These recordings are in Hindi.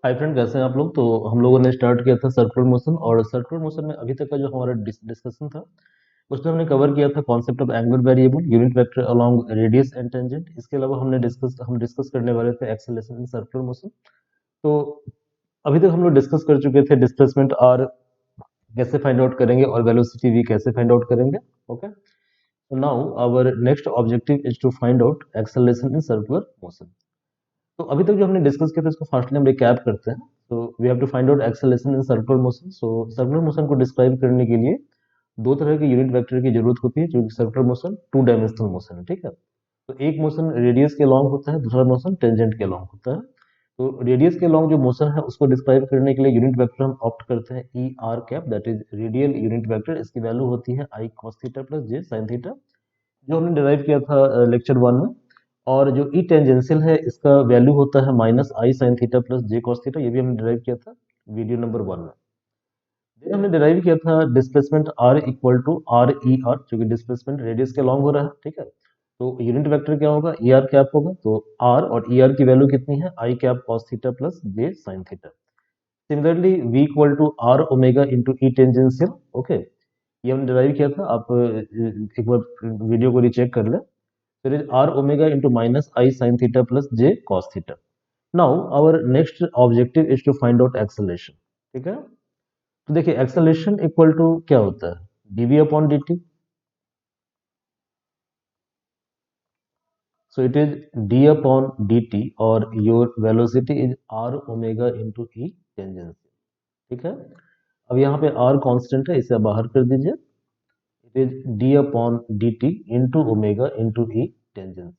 हाय फ्रेंड, कैसे हैं आप लोग। तो हम लोगों ने स्टार्ट किया था सर्कुलर मोशन, और सर्कुलर मोशन में अभी तक का जो हमारा डिस्कशन था उसमें हमने कवर किया था concept of angular variable, unit vector along radius and tangent. इसके अलावा हम डिस्कस करने वाले थे एक्सेलरेशन इन सर्कुलर मोशन। तो अभी तक हम लोग डिस्कस कर चुके थे डिस्प्लेसमेंट आर कैसे फाइंड आउट करेंगे और वेलोसिटी वी कैसे फाइंड आउट करेंगे। Okay, so now our next objective is to find out acceleration in circular motion. तो अभी तक जो हमने डिस्कस किया था उसको फास्टली हम रिकैप करते हैं। तो we have to find out acceleration in circular motion. So circular motion को डिस्क्राइब करने के लिए दो तरह के यूनिट वेक्टर की जरूरत होती है, जो कि circular motion two dimensional motion है। ठीक है, तो एक मोशन रेडियस के लॉन्ग होता है, दूसरा मोशन टेंजेंट के लॉन्ग होता है। तो रेडियस के लॉन्ग जो मोशन है उसको डिस्क्राइब करने के लिए यूनिट वेक्टर हम ऑप्ट करते हैं ई R cap, that is radial unit vector. इसकी वैल्यू होती है I cos theta plus j sine theta, जो हमने डिराइव किया था लेक्चर वन में। और जो ई टेंजेंशियल है इसका वैल्यू होता है minus I sine theta plus J cos theta, ये भी हमने डिराइव किया था वीडियो नंबर वन में। फिर हमने डिराइव किया था displacement R equal to R E R, जो कि डिस्प्लेसमेंट रेडियस के लॉन्ग हो रहा है। ठीक है, तो यूनिट वेक्टर क्या होगा, ई आर कैप होगा। तो आर और ई आर की वैल्यू कितनी है, i cap cos theta plus j sine theta. Similarly v equal to are omega into e tangential. Okay, ये हमने डिराइव किया था, आप एक बार वीडियो को रिचेक कर ले। फिर is are omega into minus I sine theta plus J cos theta. Now our next objective is to find out acceleration. ठीक है, तो देखिए एक्सेलरेशन इक्वल टू क्या होता है, dv upon D t. So it is d upon D T, और your velocity is are omega into e tangential. ठीक है, अब यहाँ पे आर कांस्टेंट है, इसे आप बाहर कर दीजिए। It is d upon D T into omega into e tangential.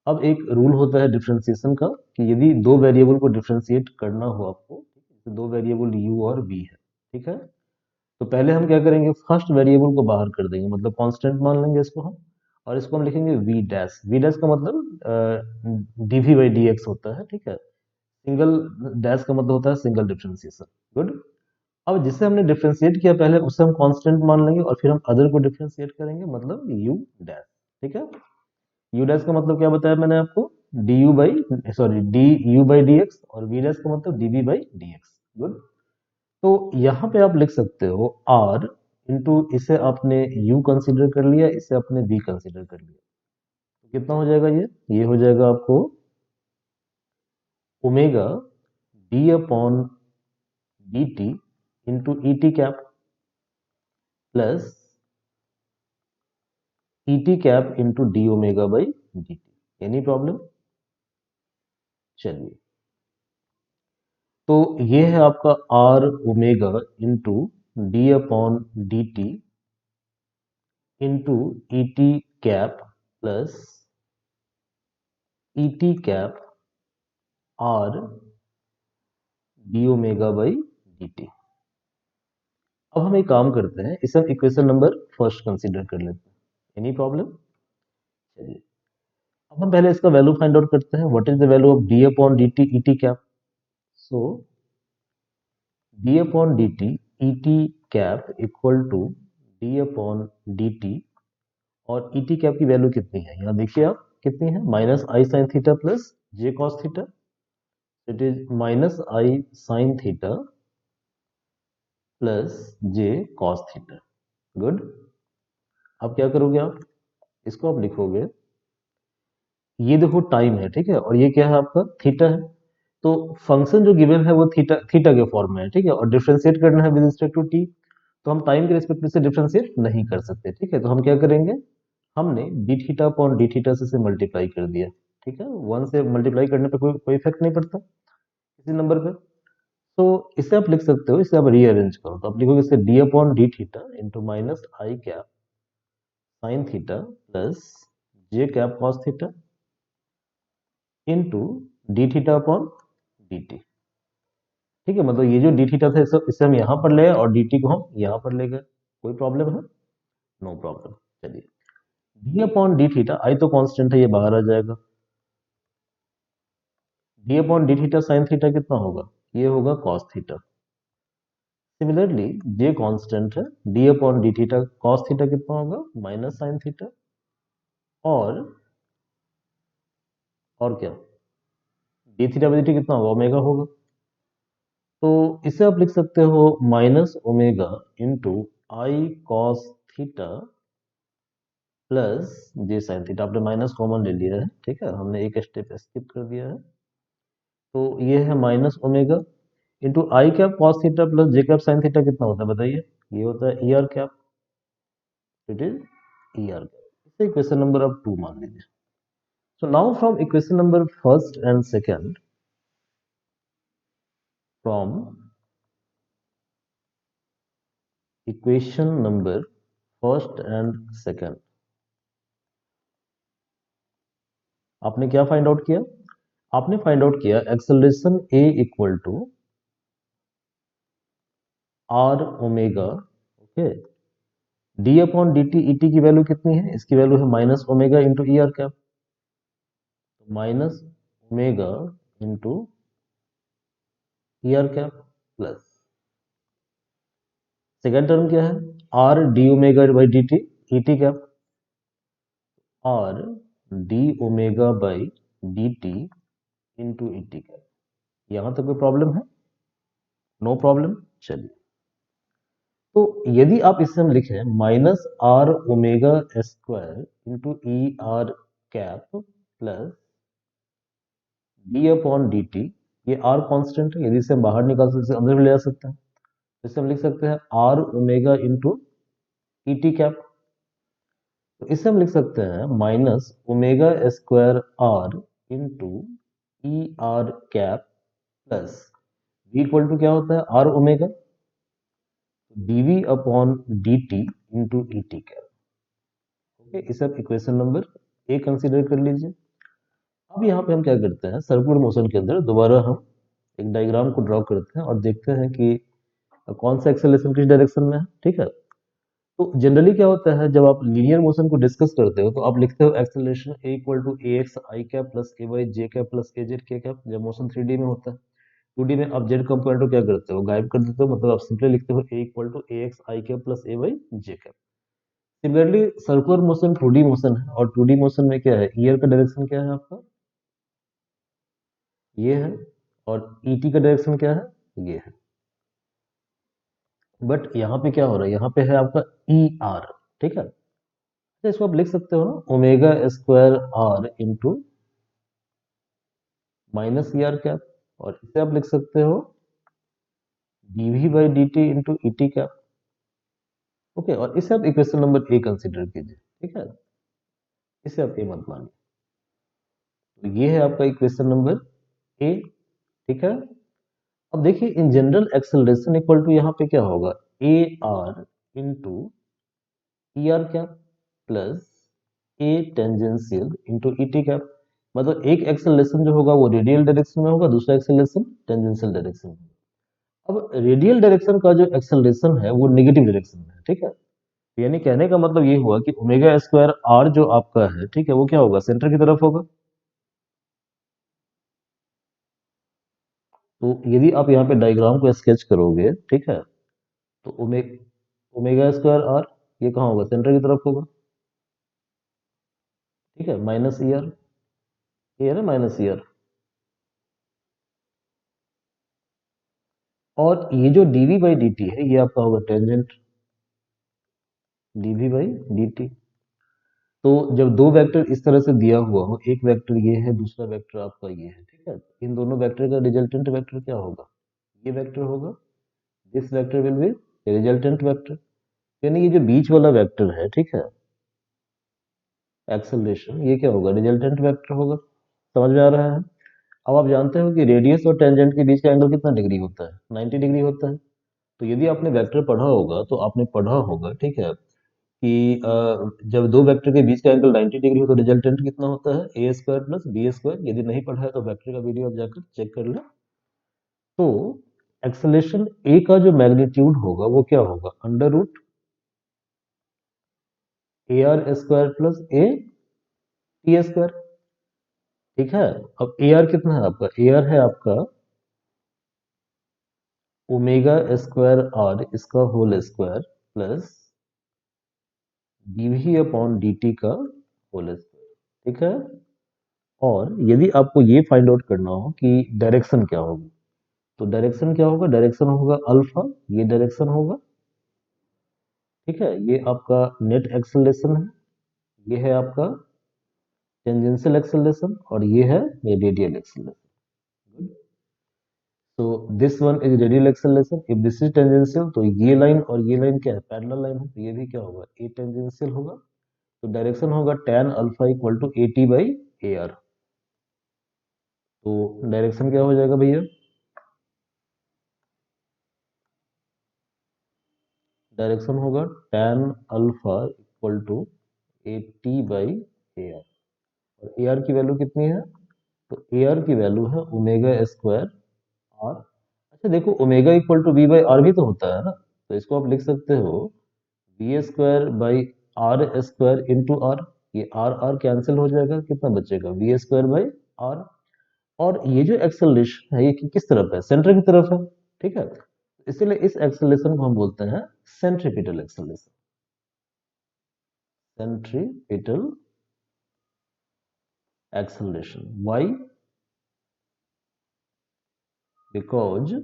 अब एक रूल होता है डिफरेंशिएशन का, कि यदि दो वेरिएबल को डिफरेंशिएट करना हो आपको, तो दो वेरिएबल u और v है। ठीक है, तो पहले हम क्या करेंगे, फर्स्ट वेरिएबल को बाहर कर देंगे, मतलब कांस्टेंट मान लेंगे इसको हम। और इसको हम लिखेंगे v डैश। v डैश का मतलब dv बाई dx होता है। ठीक है, सिंगल डैश का मतलब होता है सिंगल डिफरेंशिएशन। गुड। अब जिसे हमने डिफरेंशिएट किया पहले, उसे हम कांस्टेंट मान लेंगे, और फिर हम अदर को डिफरेंशिएट करेंगे, मतलब u डैश। ठीक है, यू डैश का मतलब क्या बताया मैंने आपको, D U by sorry D U by D X, और वी डैश का मतलब D V by D X. Good. तो यहाँ पे आप लिख सकते हो आर इंटू, इसे आपने u कंसीडर कर लिया, इसे आपने v कंसीडर कर लिया, तो कितना हो जाएगा, ये हो जाएगा आपको omega D upon D T into E T cap plus E T cap into D omega by D T. Any problem? चलिए, तो ये है आपका R omega into D upon D T into E T cap plus E T cap R D omega by D T. अब हम एक काम करते हैं, इसे हम इक्वेशन नंबर फर्स्ट कंसीडर कर लेते हैं। Any problem? चलिए, अब हम पहले इसका वैल्यू फाइंड आउट करते हैं। What is the value of D upon D T E T cap. So D upon D T E T cap equal to D upon D T, और ई टी कैप की वैल्यू कितनी है, यहाँ देखिए आप कितनी है, minus I sine theta plus J cos theta. It is minus I sine theta plus J cos theta. Good. अब क्या करोगे आप, इसको आप लिखोगे, ये देखो टाइम है, ठीक है, और ये क्या है आपका थीटा है। तो फंक्शन जो गिवन है वो थीटा थीटा के फॉर्म में है। ठीक है, और डिफरेंशिएट करना है विद रिस्पेक्ट टू टी, तो हम टाइम के रिस्पेक्ट से डिफरेंशिएट नहीं कर सकते। ठीक है, तो हम क्या करेंगे, हमने D theta upon D theta से मल्टीप्लाई कर दिया। ठीक है, वन से मल्टीप्लाई करने पे कोई इफेक्ट नहीं पड़ता किसी नंबर पे। तो इसे आप लिख सकते हो, इसे आप रीअरेंज करो, तो आप लिखोगे इसे d upon D theta into minus i cap sine theta plus j cap cos theta into d theta upon D t. ठीक है, मतलब ये जो डी थीटा था इसे हम यहाँ पर ले आए, और डी टी को हम यहाँ पर ले गए। कोई प्रॉब्लम है? No problem. चलिए, D upon D theta, I तो कांस्टेंट है, ये बाहर आ जाएगा। D upon D theta sine theta कितना होगा, ये होगा cos theta. Similarly J constant है, D upon D theta cos theta कितना होगा, माइनस साइन थीटा। और क्या, D theta by D T कितना होगा, ओमेगा होगा। तो इसे आप लिख सकते हो minus omega into I cos theta plus j sine theta. आपने माइनस कॉमन ले लिया है, ठीक है, हमने एक स्टेप स्किप कर दिया है। तो ये है माइनस ओमेगा इंटू आई cap cos theta plus j cap sine theta कितना होता है बताइए? ये होता है ई R cap. It is E R cap. इसे इक्वेशन नंबर आप 2 मान लीजिए। So now from equation number first and second, from equation number first and second, आपने क्या फाइंड आउट किया? आपने फाइंड आउट किया acceleration a equal to are omega, okay, D upon D T. E T की वैल्यू कितनी है? इसकी वैल्यू है minus omega into E R cap. Minus omega into E R cap plus second term क्या है? R D omega by D T E T cap. R D omega by D T into E T cap. यहां तक कोई प्रॉब्लम है? No problem. चलिए, तो यदि आप इसे हम लिखें minus R omega square into E R cap plus D upon D T. ये आर कांस्टेंट है, यदि इसे हम बाहर निकाल सकते हैं अंदर भी ले आ सकते हैं। इसे हम लिख सकते हैं R omega into E T cap. तो इसे हम लिख सकते हैं minus omega square R into E R cap plus v equal to क्या होता है? R omega dv upon dt into E T cap. Okay, इसे आप इक्वेशन नंबर ए कंसीडर कर लीजिए। अब यहाँ पे हम क्या करते हैं, सर्कुलर मोशन के अंदर दोबारा हम एक डायग्राम को ड्रॉ करते हैं और देखते हैं कि कौन सा एक्सेलरेशन किस डायरेक्शन में है, ठीक है। तो जनरली क्या होता है, जब आप लीनियर मोशन को डिस्कस करते हो तो आप लिखते हो acceleration A equal to A x I cap plus A Y J cap plus A Z K cap, जब मोशन 3D में होता है। 2D में आप जेड कंपोनेंट को क्या करते हो, गायब कर देते हो, मतलब आप सिंपली लिखते हो a equal to A x I cap plus A Y J cap. Similarly circular motion 2D motion है, और 2D मोशन में क्या है, ईयर का डायरेक्शन क्या है आपका, ये है, और ईटी का डायरेक्शन क्या है, ये है। बट यहाँ पे क्या हो रहा है, यहाँ पे है आपका ई आर, ठीक है। तो इसको आप लिख सकते हो ना omega square R into minus E R cap, और इसे आप लिख सकते हो D V by D T into E T cap. Okay, और इसे आप इक्वेशन नंबर ए कंसिडर कीजिए, ठीक है। इसे आप ए मत मानिए। तो ये है आपका इक्वेशन नंबर ए, ठीक है। अब देखिए in general acceleration equal to यहाँ पे क्या होगा, A R into E R cap plus A tangential into E T cap. मतलब एक एक्सेलरेशन जो होगा वो रेडियल डायरेक्शन में होगा, दूसरा एक्सेलरेशन टेंजेंशियल डायरेक्शन में। अब रेडियल डायरेक्शन का जो एक्सेलरेशन है वो नेगेटिव डायरेक्शन में है, ठीक है। यानी कहने का मतलब ये हुआ कि ओमेगा स्क्वायर आर जो आपका है, ठीक है, वो क्या होगा, सेंटर की तरफ होगा। तो यदि आप यहाँ पे डायग्राम को स्केच करोगे, ठीक है, तो ओमेगा स्क्वायर आर ये कहाँ होगा, सेंटर की तरफ होगा, ठीक है, माइनस ईयर, ये है ना माइनस ईयर। और ये जो डीवी बाई डी टी है ये आपका होगा tangent D V by D T. तो जब दो वेक्टर इस तरह से दिया हुआ हो, एक वेक्टर ये है, दूसरा वेक्टर आपका ये है, ठीक है, इन दोनों वेक्टर का रिजल्टेंट वेक्टर क्या होगा, ये वेक्टर होगा। This vector will be resultant vector. यानी ये जो बीच वाला वेक्टर है, ठीक है, एक्सेलरेशन, ये क्या होगा, रिजल्टेंट वेक्टर होगा। समझ में आ रहा है? अब आप जानते हो कि रेडियस और टेंजेंट के बीच का एंगल कितना डिग्री होता है, 90 डिग्री होता है। तो यदि आपने वेक्टर पढ़ा होगा तो आपने पढ़ा होगा, ठीक है, कि जब दो वेक्टर के बीच का एंगल 90 डिग्री हो तो रिजल्टेंट कितना होता है, ए स्क्वायर प्लस बी स्क्वायर। यदि नहीं पढ़ा है तो वेक्टर का वीडियो आप जाकर चेक कर लें। तो एक्सेलरेशन ए का जो मैग्नीट्यूड होगा वो क्या होगा, under root A R square plus A T square, ठीक है। अब ए आर कितना है आपका, ए आर है आपका ओमेगा स्क्वायर आर इसका whole square plus D V upon D T का होल स्क्वायर, ठीक है। और यदि आपको ये फाइंड आउट करना हो कि डायरेक्शन क्या होगी, तो डायरेक्शन क्या होगा, डायरेक्शन होगा अल्फा, ये डायरेक्शन होगा, ठीक है, ये आपका नेट एक्सेलरेशन है, ये है आपका टेंजेंशियल एक्सेलरेशन, और ये है रेडियल एक्सेलरेशन। तो this one is radial acceleration, if this is tangential तो ये लाइन और ये लाइन क्या है, पैरेलल लाइन है, तो ये भी क्या होगा, ए टेंजेंशियल होगा। तो डायरेक्शन होगा tan alpha equal to A T by A R. तो डायरेक्शन क्या हो जाएगा भैया, डायरेक्शन होगा tan alpha equal to A T by A R. और ए आर की वैल्यू कितनी है, तो ए आर की वैल्यू है ओमेगा स्क्वायर आर। अच्छा देखो, omega equal to V by R भी तो होता है ना, तो इसको आप लिख सकते हो V square by R square into R. ये आर आर कैंसिल हो जाएगा, कितना बचेगा, वी स्क्वायर बाई आर। और ये जो एक्सेलरेशन है ये किस तरफ है, सेंटर की तरफ है, ठीक है, इसलिए इस एक्सेलरेशन को हम बोलते हैं centripetal acceleration, centripetal acceleration. Why? Because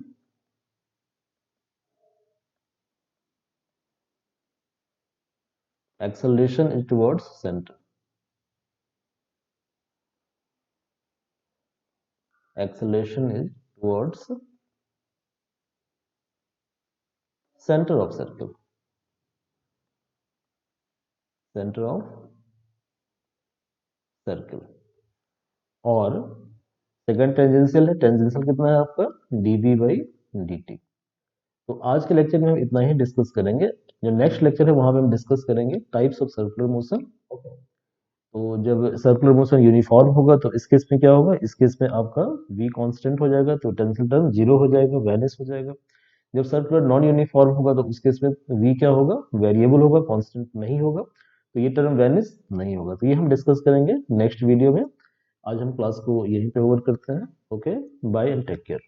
acceleration is towards center. Acceleration is towards center of circle. Center of circle. और सेकंड टेंजेंशियल है, टेंजेंशियल कितना है आपका, dv बाई dt। तो आज के लेक्चर में हम इतना ही डिस्कस करेंगे। जो नेक्स्ट लेक्चर है वहां पे हम डिस्कस करेंगे टाइप्स ऑफ सर्कुलर मोशन। तो जब सर्कुलर मोशन यूनिफॉर्म होगा तो इस केस में क्या होगा, इस केस में आपका v कांस्टेंट हो जाएगा, तो टेंसिल टर्म जीरो हो जाएगा, वैनिश हो जाएगा। जब सर्कुलर नॉन यूनिफॉर्म होगा तो उस केस में v क्या होगा, वेरिएबल होगा, कांस्टेंट नहीं होगा, तो ये टर्म वैनिश नहीं होगा। तो ये हम डिस्कस करेंगे नेक्स्ट वीडियो में। आज हम क्लास को यहीं पे ओवर करते हैं। Okay, bye and take care.